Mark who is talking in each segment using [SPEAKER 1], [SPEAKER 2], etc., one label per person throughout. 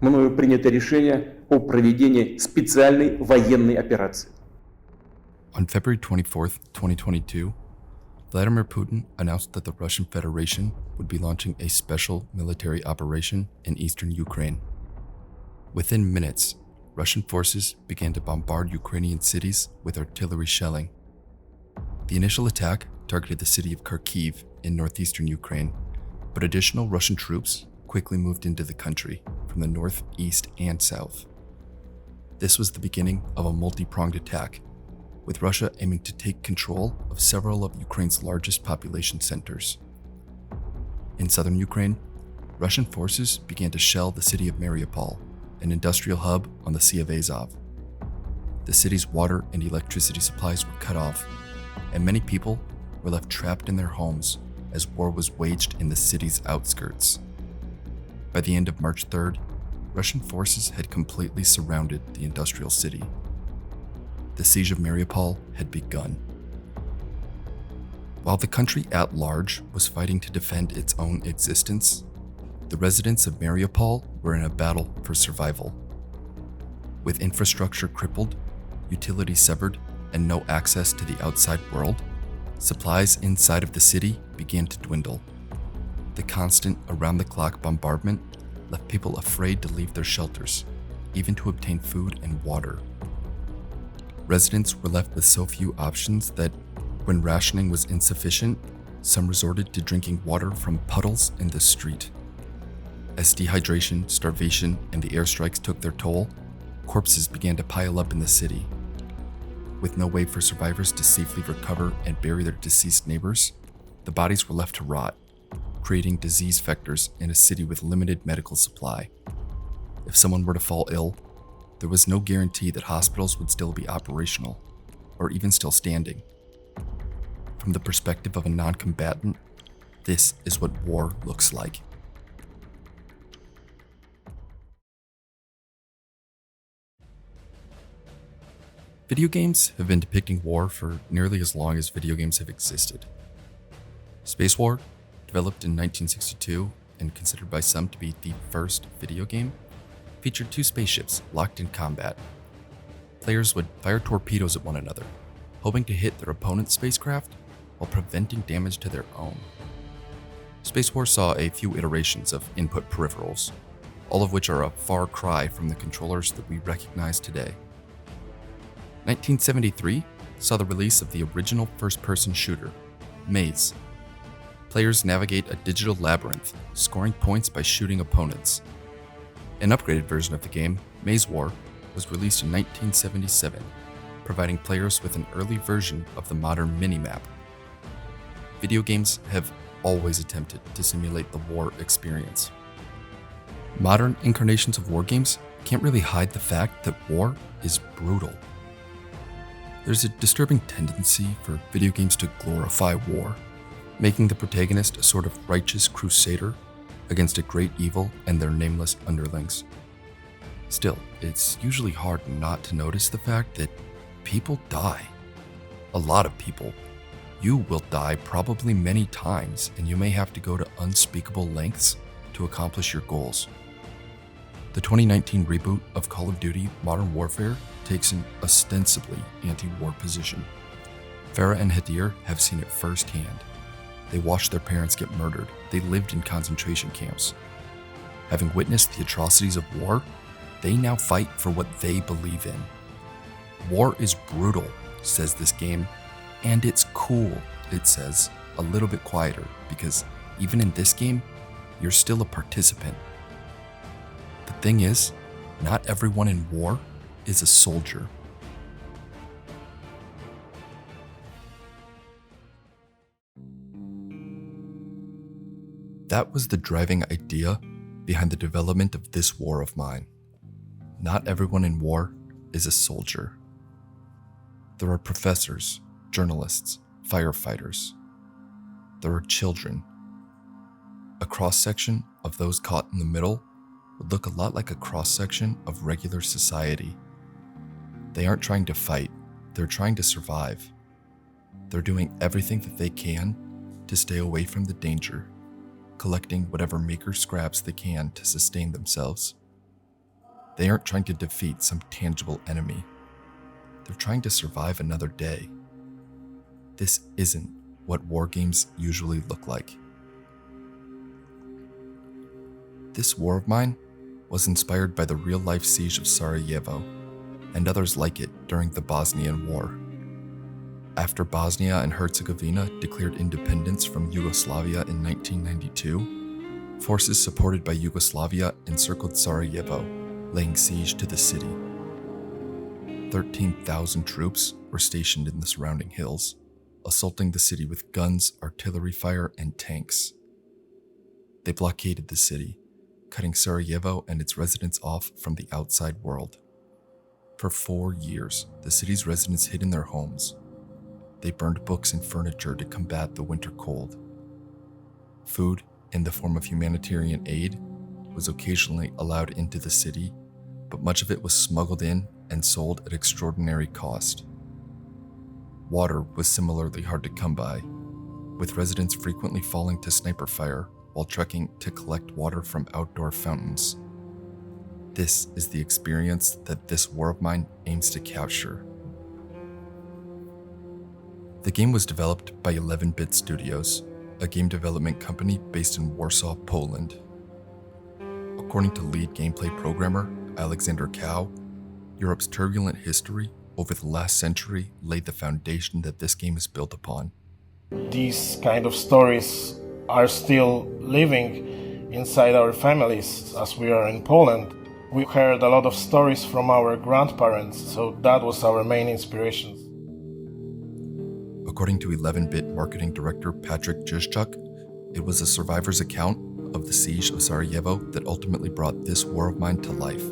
[SPEAKER 1] мною принято решение о проведении специальной военной операции.
[SPEAKER 2] On February 24th, 2022, Vladimir Putin announced that the Russian Federation would be launching a special military operation in eastern Ukraine. Within minutes, Russian forces began to bombard Ukrainian cities with artillery shelling. The initial attack targeted the city of Kharkiv in northeastern Ukraine, but additional Russian troops quickly moved into the country from the north, east, and south. This was the beginning of a multi-pronged attack, with Russia aiming to take control of several of Ukraine's largest population centers. In southern Ukraine, Russian forces began to shell the city of Mariupol, an industrial hub on the Sea of Azov. The city's water and electricity supplies were cut off, and many people were left trapped in their homes as war was waged in the city's outskirts. By the end of March 3rd, Russian forces had completely surrounded the industrial city. The siege of Mariupol had begun. While the country at large was fighting to defend its own existence, the residents of Mariupol were in a battle for survival. With infrastructure crippled, utilities severed, and no access to the outside world, supplies inside of the city began to dwindle. The constant around-the-clock bombardment left people afraid to leave their shelters, even to obtain food and water. Residents were left with so few options that, when rationing was insufficient, some resorted to drinking water from puddles in the street. As dehydration, starvation, and the airstrikes took their toll, corpses began to pile up in the city. With no way for survivors to safely recover and bury their deceased neighbors, the bodies were left to rot, creating disease vectors in a city with limited medical supply. If someone were to fall ill, there was no guarantee that hospitals would still be operational, or even still standing. From the perspective of a non-combatant, this is what war looks like. Video games have been depicting war for nearly as long as video games have existed. Space War, developed in 1962 and considered by some to be the first video game, featured two spaceships locked in combat. Players would fire torpedoes at one another, hoping to hit their opponent's spacecraft while preventing damage to their own. Space War saw a few iterations of input peripherals, all of which are a far cry from the controllers that we recognize today. 1973 saw the release of the original first-person shooter, Maze. Players navigate a digital labyrinth, scoring points by shooting opponents. An upgraded version of the game, Maze War, was released in 1977, providing players with an early version of the modern minimap. Video games have always attempted to simulate the war experience. Modern incarnations of war games can't really hide the fact that war is brutal. There's a disturbing tendency for video games to glorify war, making the protagonist a sort of righteous crusader against a great evil and their nameless underlings. Still, it's usually hard not to notice the fact that people die. A lot of people. You will die probably many times, and you may have to go to unspeakable lengths to accomplish your goals. The 2019 reboot of Call of Duty Modern Warfare takes an ostensibly anti-war position. Farah and Hadir have seen it firsthand. They watched their parents get murdered. They lived in concentration camps. Having witnessed the atrocities of war, they now fight for what they believe in. War is brutal, says this game, and it's cool, it says, a little bit quieter, because even in this game, you're still a participant. The thing is, not everyone in war is a soldier. That was the driving idea behind the development of this war of mine. Not everyone in war is a soldier. There are professors, journalists, firefighters. There are children. A cross-section of those caught in the middle would look a lot like a cross-section of regular society. They aren't trying to fight, they're trying to survive. They're doing everything that they can to stay away from the danger, collecting whatever maker scraps they can to sustain themselves. They aren't trying to defeat some tangible enemy. They're trying to survive another day. This isn't what war games usually look like. This war of mine was inspired by the real-life siege of Sarajevo and others like it during the Bosnian War. After Bosnia and Herzegovina declared independence from Yugoslavia in 1992, forces supported by Yugoslavia encircled Sarajevo, laying siege to the city. 13,000 troops were stationed in the surrounding hills, assaulting the city with guns, artillery fire, and tanks. They blockaded the city, cutting Sarajevo and its residents off from the outside world. For 4 years, the city's residents hid in their homes. They burned books and furniture to combat the winter cold. Food, in the form of humanitarian aid, was occasionally allowed into the city, but much of it was smuggled in and sold at extraordinary cost. Water was similarly hard to come by, with residents frequently falling to sniper fire while trekking to collect water from outdoor fountains. This is the experience that this war of mine aims to capture. The game was developed by 11-Bit Studios, a game development company based in Warsaw, Poland. According to lead gameplay programmer Alexander Cow, Europe's turbulent history over the last century laid the foundation that this game is built upon.
[SPEAKER 3] These kind of stories are still living inside our families as we are in Poland. We heard a lot of stories from our grandparents, so that was our main inspiration.
[SPEAKER 2] According to 11-Bit marketing director Patrick Juszczuk, it was a survivor's account of the siege of Sarajevo that ultimately brought this war of mine to life.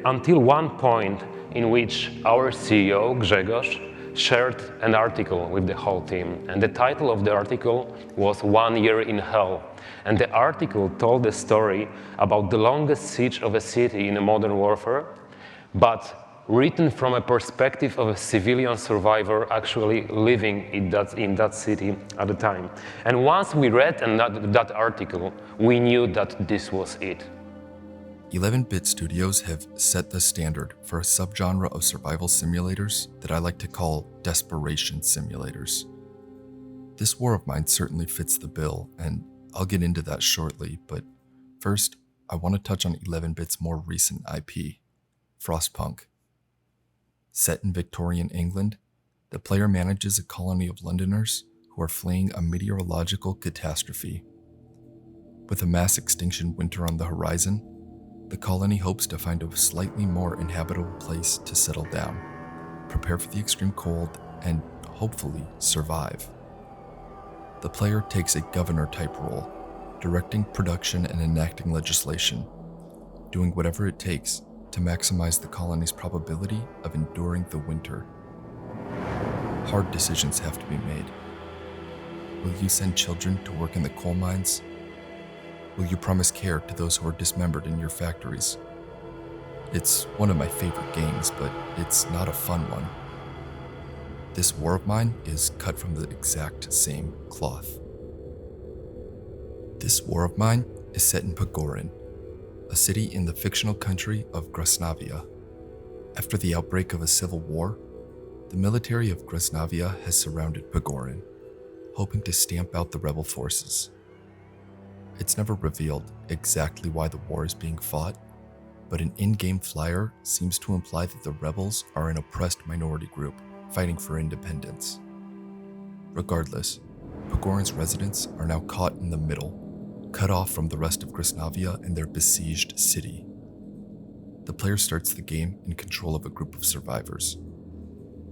[SPEAKER 4] Until one point in which our CEO, Grzegorz, shared an article with the whole team. And the title of the article was 1 Year in Hell. And the article told the story about the longest siege of a city in a modern warfare, but written from a perspective of a civilian survivor actually living in that city at the time. And once we read that article, we knew that this was it.
[SPEAKER 2] 11-Bit Studios have set the standard for a subgenre of survival simulators that I like to call desperation simulators. This war of mine certainly fits the bill, and I'll get into that shortly, but first, I want to touch on 11-Bit's more recent IP, Frostpunk. Set in Victorian England, the player manages a colony of Londoners who are fleeing a meteorological catastrophe. With a mass extinction winter on the horizon, the colony hopes to find a slightly more inhabitable place to settle down, prepare for the extreme cold, and hopefully survive. The player takes a governor-type role, directing production and enacting legislation, doing whatever it takes to maximize the colony's probability of enduring the winter. Hard decisions have to be made. Will you send children to work in the coal mines? Will you promise care to those who are dismembered in your factories? It's one of my favorite games, but it's not a fun one. This war of mine is cut from the exact same cloth. This war of mine is set in Pogorin, a city in the fictional country of Grasnavia. After the outbreak of a civil war, the military of Grasnavia has surrounded Pogorin, hoping to stamp out the rebel forces. It's never revealed exactly why the war is being fought, but an in-game flyer seems to imply that the rebels are an oppressed minority group fighting for independence. Regardless, Pogorin's residents are now caught in the middle, cut off from the rest of Grasnavia and their besieged city. The player starts the game in control of a group of survivors.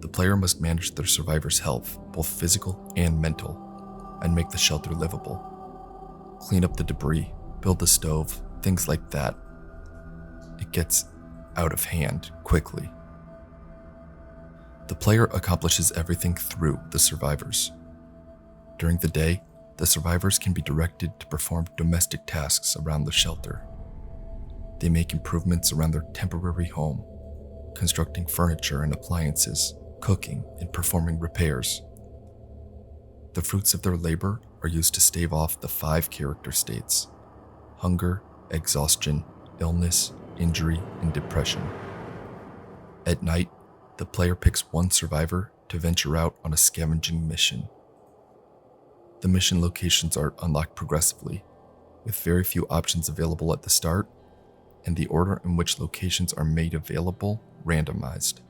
[SPEAKER 2] The player must manage their survivors' health, both physical and mental, and make the shelter livable. Clean up the debris, build a stove, things like that. It gets out of hand quickly. The player accomplishes everything through the survivors. During the day, the survivors can be directed to perform domestic tasks around the shelter. They make improvements around their temporary home, constructing furniture and appliances, cooking, and performing repairs. The fruits of their labor are used to stave off the 5 character states: hunger, exhaustion, illness, injury, and depression. At night, the player picks one survivor to venture out on a scavenging mission. The mission locations are unlocked progressively, with very few options available at the start, and the order in which locations are made available randomized.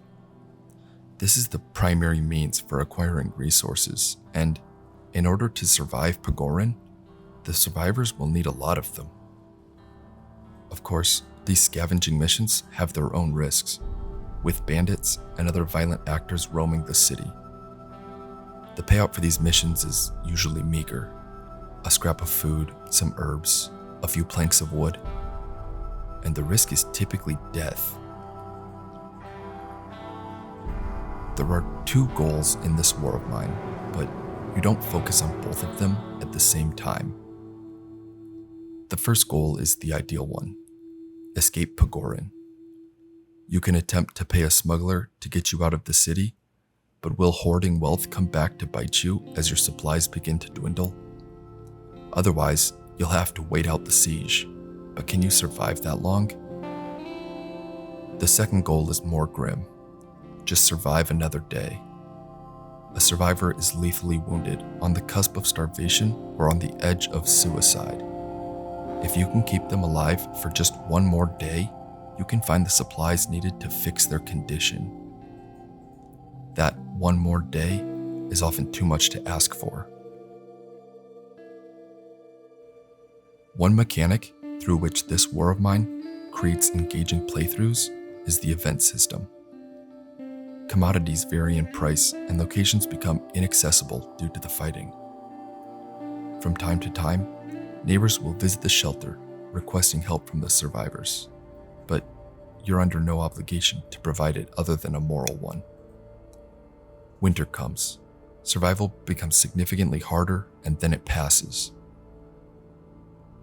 [SPEAKER 2] This is the primary means for acquiring resources, and in order to survive Pagorin, the survivors will need a lot of them. Of course, these scavenging missions have their own risks, with bandits and other violent actors roaming the city. The payout for these missions is usually meager: a scrap of food, some herbs, a few planks of wood, and the risk is typically death. There are two goals in this war of mine, but you don't focus on both of them at the same time. The first goal is the ideal one: escape Pagorin. You can attempt to pay a smuggler to get you out of the city, but will hoarding wealth come back to bite you as your supplies begin to dwindle? Otherwise, you'll have to wait out the siege, but can you survive that long? The second goal is more grim: just survive another day. A survivor is lethally wounded, on the cusp of starvation, or on the edge of suicide. If you can keep them alive for just one more day, you can find the supplies needed to fix their condition. That one more day is often too much to ask for. One mechanic through which this war of mine creates engaging playthroughs is the event system. Commodities vary in price and locations become inaccessible due to the fighting. From time to time, neighbors will visit the shelter requesting help from the survivors, but you're under no obligation to provide it other than a moral one. Winter comes. Survival becomes significantly harder, and then it passes.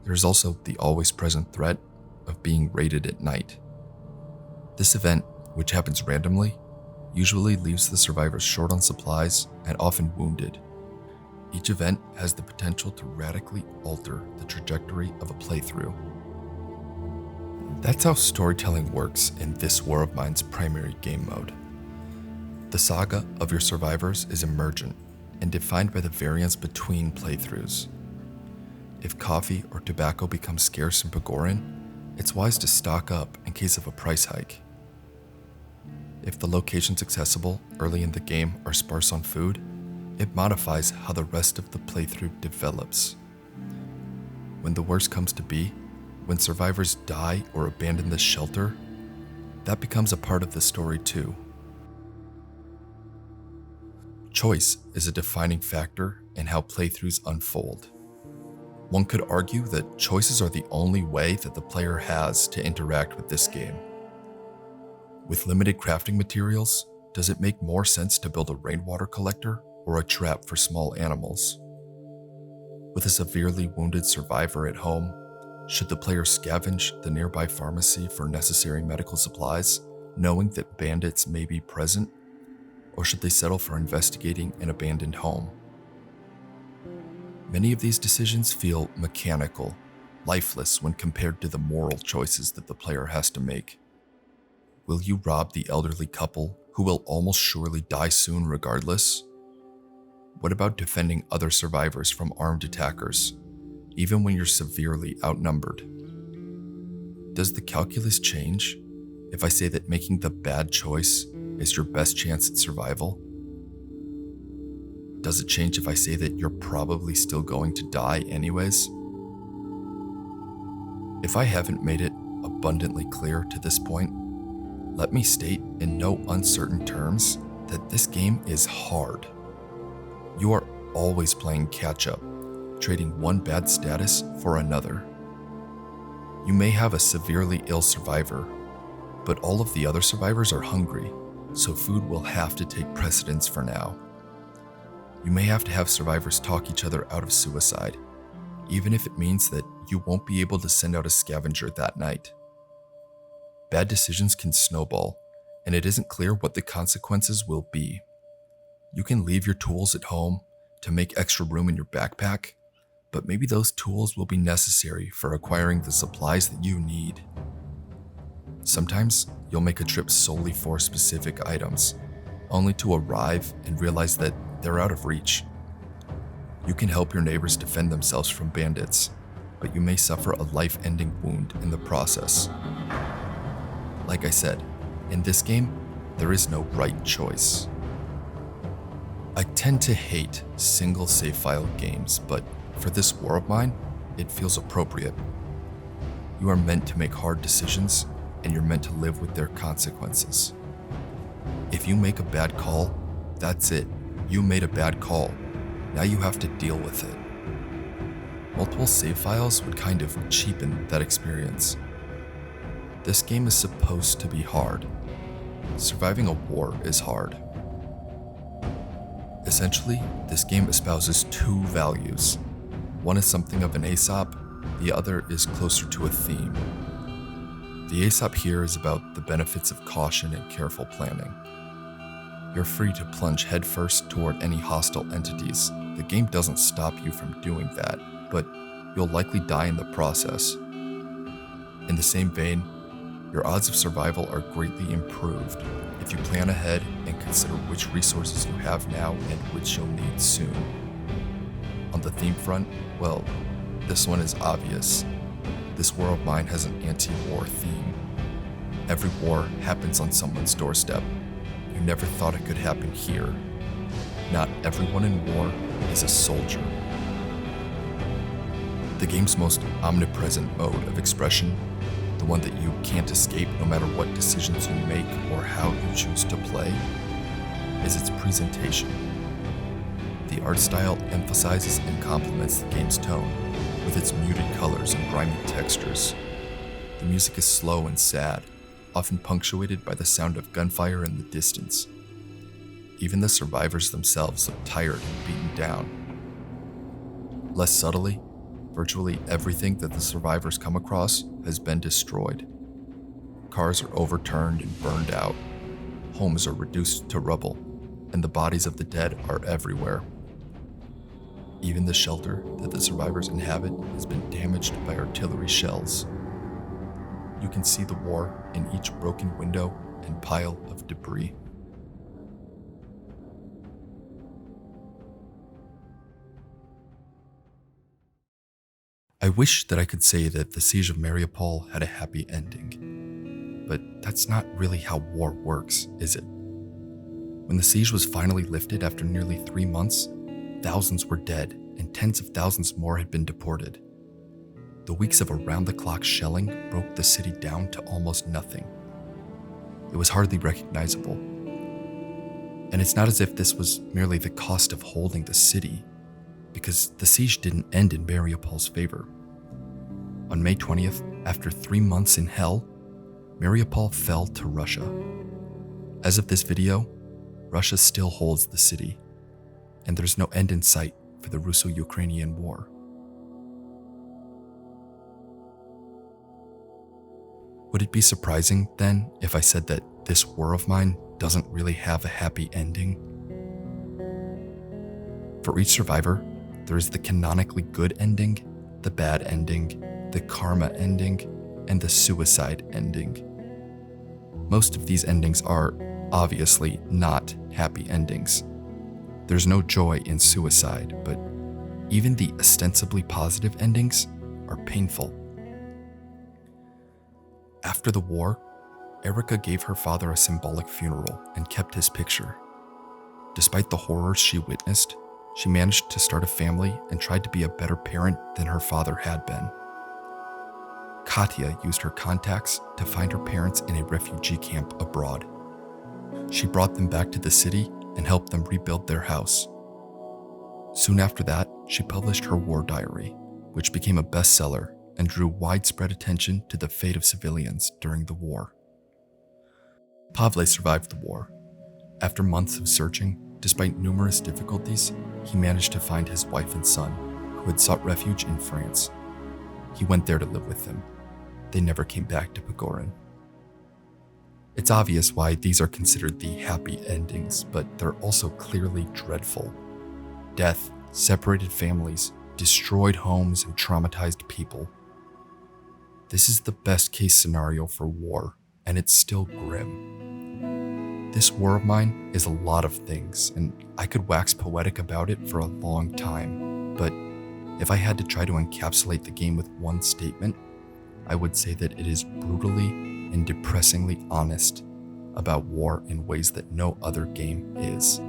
[SPEAKER 2] There's also the always present threat of being raided at night. This event, which happens randomly, usually leaves the survivors short on supplies and often wounded. Each event has the potential to radically alter the trajectory of a playthrough. That's how storytelling works in this war of mine's primary game mode. The saga of your survivors is emergent and defined by the variance between playthroughs. If coffee or tobacco becomes scarce in Pagorin, it's wise to stock up in case of a price hike. If the locations accessible early in the game are sparse on food, it modifies how the rest of the playthrough develops. When the worst comes to be, when survivors die or abandon the shelter, that becomes a part of the story too. Choice is a defining factor in how playthroughs unfold. One could argue that choices are the only way that the player has to interact with this game. With limited crafting materials, does it make more sense to build a rainwater collector or a trap for small animals? With a severely wounded survivor at home, should the player scavenge the nearby pharmacy for necessary medical supplies, knowing that bandits may be present? Or should they settle for investigating an abandoned home? Many of these decisions feel mechanical, lifeless when compared to the moral choices that the player has to make. Will you rob the elderly couple who will almost surely die soon regardless? What about defending other survivors from armed attackers, even when you're severely outnumbered? Does the calculus change if I say that making the bad choice is your best chance at survival? Does it change if I say that you're probably still going to die anyways? If I haven't made it abundantly clear to this point, let me state in no uncertain terms that this game is hard. You are always playing catch-up, trading one bad status for another. You may have a severely ill survivor, but all of the other survivors are hungry, so food will have to take precedence for now. You may have to have survivors talk each other out of suicide, even if it means that you won't be able to send out a scavenger that night. Bad decisions can snowball, and it isn't clear what the consequences will be. You can leave your tools at home to make extra room in your backpack, but maybe those tools will be necessary for acquiring the supplies that you need. Sometimes you'll make a trip solely for specific items, only to arrive and realize that they're out of reach. You can help your neighbors defend themselves from bandits, but you may suffer a life-ending wound in the process. Like I said, in this game, there is no right choice. I tend to hate single save file games, but for this war of mine, it feels appropriate. You are meant to make hard decisions, and you're meant to live with their consequences. If you make a bad call, that's it. You made a bad call. Now you have to deal with it. Multiple save files would kind of cheapen that experience. This game is supposed to be hard. Surviving a war is hard. Essentially, this game espouses two values. One is something of an Aesop, the other is closer to a theme. The Aesop here is about the benefits of caution and careful planning. You're free to plunge headfirst toward any hostile entities. The game doesn't stop you from doing that, but you'll likely die in the process. In the same vein, your odds of survival are greatly improved if you plan ahead and consider which resources you have now and which you'll need soon. On the theme front, well, this one is obvious. This war of mine has an anti-war theme. Every war happens on someone's doorstep. You never thought it could happen here. Not everyone in war is a soldier. The game's most omnipresent mode of expression, the one that you can't escape no matter what decisions you make or how you choose to play, is its presentation. The art style emphasizes and complements the game's tone, with its muted colors and grimy textures. The music is slow and sad, often punctuated by the sound of gunfire in the distance. Even the survivors themselves look tired and beaten down. Less subtly, virtually everything that the survivors come across has been destroyed. Cars are overturned and burned out. Homes are reduced to rubble, and the bodies of the dead are everywhere. Even the shelter that the survivors inhabit has been damaged by artillery shells. You can see the war in each broken window and pile of debris. I wish that I could say that the Siege of Mariupol had a happy ending, but that's not really how war works, is it? When the siege was finally lifted after nearly 3 months, thousands were dead and tens of thousands more had been deported. The weeks of around-the-clock shelling broke the city down to almost nothing. It was hardly recognizable. And it's not as if this was merely the cost of holding the city, because the siege didn't end in Mariupol's favor. On May 20th, after 3 months in hell, Mariupol fell to Russia. As of this video, Russia still holds the city, and there's no end in sight for the Russo-Ukrainian war. Would it be surprising, then, if I said that this war of mine doesn't really have a happy ending? For each survivor, there is the canonically good ending, the bad ending, the karma ending, and the suicide ending. Most of these endings are, obviously, not happy endings. There's no joy in suicide, but even the ostensibly positive endings are painful. After the war, Erica gave her father a symbolic funeral and kept his picture. Despite the horrors she witnessed, she managed to start a family and tried to be a better parent than her father had been. Katya used her contacts to find her parents in a refugee camp abroad. She brought them back to the city and helped them rebuild their house. Soon after that, she published her war diary, which became a bestseller and drew widespread attention to the fate of civilians during the war. Pavle survived the war. After months of searching, despite numerous difficulties, he managed to find his wife and son, who had sought refuge in France. He went there to live with them. They never came back to Pogorin. It's obvious why these are considered the happy endings, but they're also clearly dreadful. Death, separated families, destroyed homes, and traumatized people. This is the best case scenario for war, and it's still grim. This war of mine is a lot of things, and I could wax poetic about it for a long time, but if I had to try to encapsulate the game with one statement, I would say that it is brutally and depressingly honest about war in ways that no other game is.